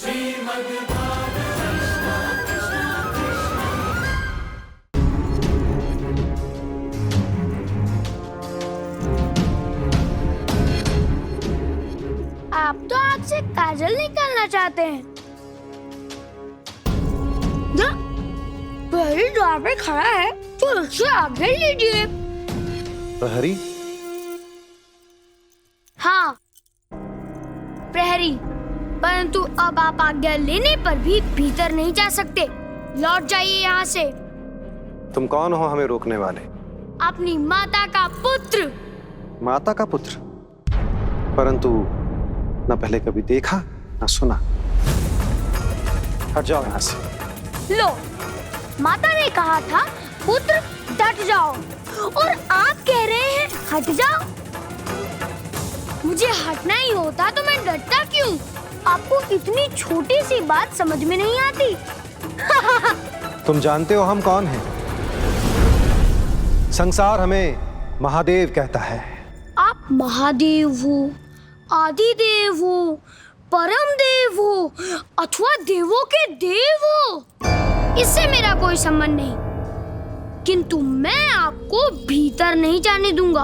आप तो आग से काजल निकालना चाहते हैं। प्रहरी द्वार पे खड़ा है तो उससे आगे लीजिए। प्रहरी? हाँ, प्रहरी, परंतु अब आप आज्ञा लेने पर भी भीतर नहीं जा सकते। लौट जाइए यहाँ से। तुम कौन हो हमें रोकने वाले? अपनी माता का पुत्र। माता का पुत्र? परंतु न पहले कभी देखा न सुना। हट जाओ यहाँ से। लो, माता ने कहा था पुत्र डट जाओ, और आप कह रहे हैं हट जाओ। मुझे हटना ही होता तो मैं डरता क्यों? आपको इतनी छोटी सी बात समझ में नहीं आती। तुम जानते हो हम कौन हैं? संसार हमें महादेव कहता है। आप महादेव हो, आदिदेव हो, परम देव हो, अथवा देवों के देव हो, इससे मेरा कोई संबंध नहीं। किंतु मैं आपको भीतर नहीं जाने दूंगा।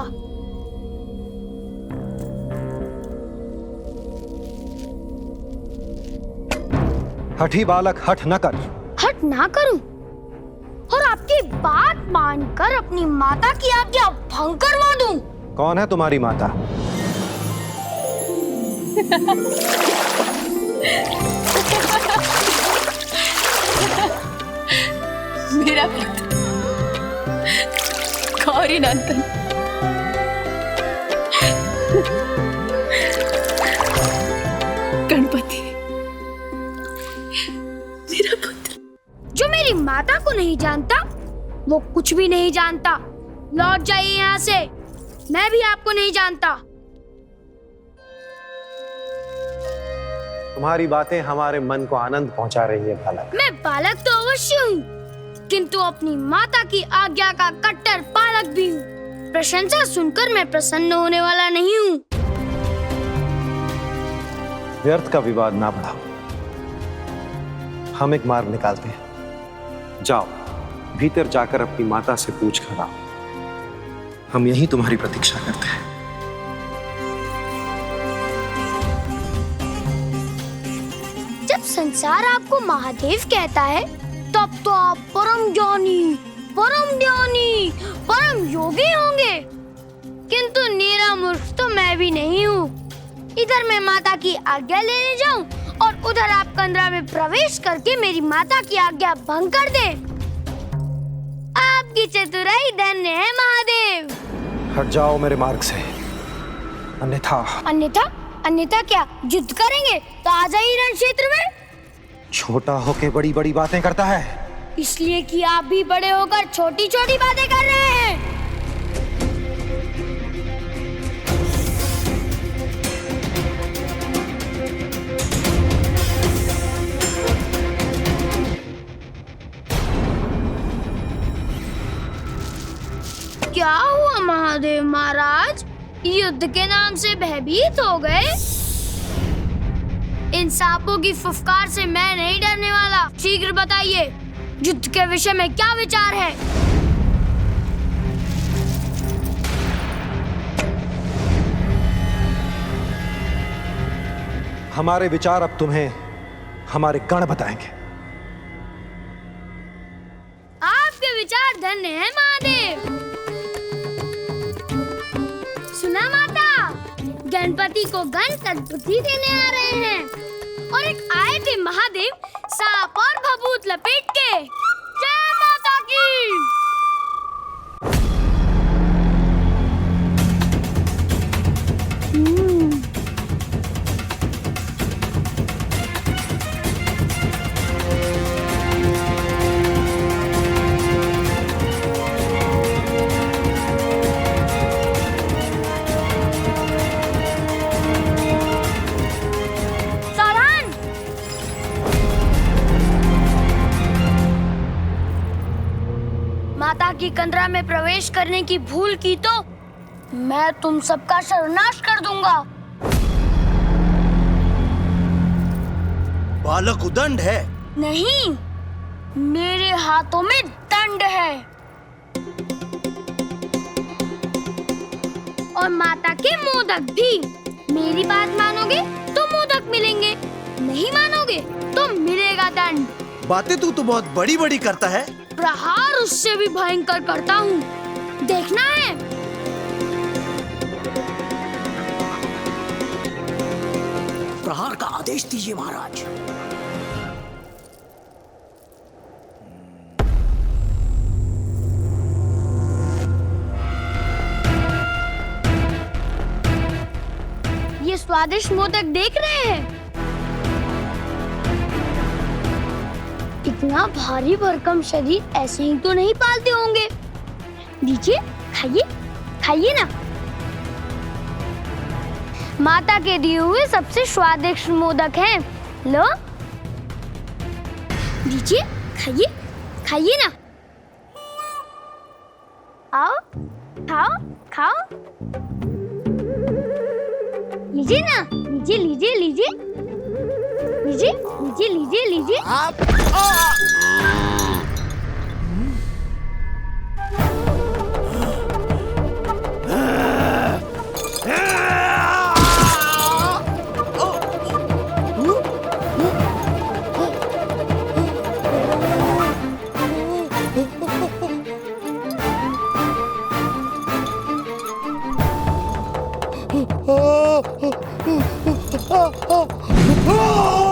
हठी बालक, हठ न कर। हट ना करूं और आपकी बात मानकर अपनी माता की आज्ञा भंग करवा दूं? कौन है तुम्हारी माता? मेरा पुत्र गौरी नंदन। गणपति, मेरा पुत्र। जो मेरी माता को नहीं जानता वो कुछ भी नहीं जानता। लौट जाइए यहाँ से। मैं भी आपको नहीं जानता। तुम्हारी बातें हमारे मन को आनंद पहुंचा रही है बालक। मैं बालक तो अवश्य हूँ, किंतु अपनी माता की आज्ञा का कट्टर बालक भी हूँ। प्रशंसा सुनकर मैं प्रसन्न होने वाला नहीं हूँ। व्यर्थ का विवाद ना बढ़ाओ। हम एक मार्ग निकालते हैं। जाओ, भीतर जाकर अपनी माता से पूछ कर आओ। हम यहीं तुम्हारी प्रतीक्षा करते हैं। जब संसार आपको महादेव कहता है तब तो आप परम ज्ञानी, परम ध्यानी, परम योगी होंगे। किंतु नीरा मूर्ख तो मैं भी नहीं हूँ। इधर मैं माता की आज्ञा लेने जाऊँ और उधर आप कंदरा में प्रवेश करके मेरी माता की आज्ञा भंग कर दे। आपकी चतुराई धन्य है महादेव। हट जाओ मेरे मार्ग से, अन्यथा। अन्यथा? अन्यथा क्या युद्ध करेंगे? तो आ जाइए रण क्षेत्र में। छोटा होके बड़ी बड़ी बातें करता है। इसलिए कि आप भी बड़े होकर छोटी छोटी बातें कर रहे हैं। क्या हुआ महादेव महाराज? युद्ध के नाम से भयभीत हो गए? इन सांपों की फुफकार से मैं नहीं डरने वाला। शीघ्र बताइए, युद्ध के विषय में क्या विचार है? हमारे विचार अब तुम्हें हमारे गण बताएंगे। आपके विचार धन्य हैं महादेव। सुना माता, गणपति को गण सद्बुद्धि देने आ रहे हैं और एक आए थे महादेव सांप और भभूत लपेट के। जय माता की। माता की कंदरा में प्रवेश करने की भूल की तो मैं तुम सबका सर्वनाश कर दूंगा। बालक उदंड है। नहीं, मेरे हाथों में दंड है। और माता के मोदक भी। मेरी बात मानोगे तो मोदक मिलेंगे, नहीं मानोगे तो मिलेगा दंड। बातें तू तो बहुत बड़ी बड़ी करता है। प्रहार उससे भी भयंकर करता हूँ, देखना है। प्रहार का आदेश दीजिए महाराज। ये स्वादिष्ट मोदक देख रहे हैं? इतना भारी भरकम शरीर ऐसे ही तो नहीं पालते होंगे। दीजिए, खाइए, खाइए ना। माता के दिए हुए सबसे स्वादिष्ट मोदक हैं। लो, दीजिए, खाइए, खाइए ना। आओ, खाओ, खाओ। लीजिए ना, लीजिए, लीजिए, लीजिए, लीजिए, लीजिए, लीजिए, लीजिए। Oh!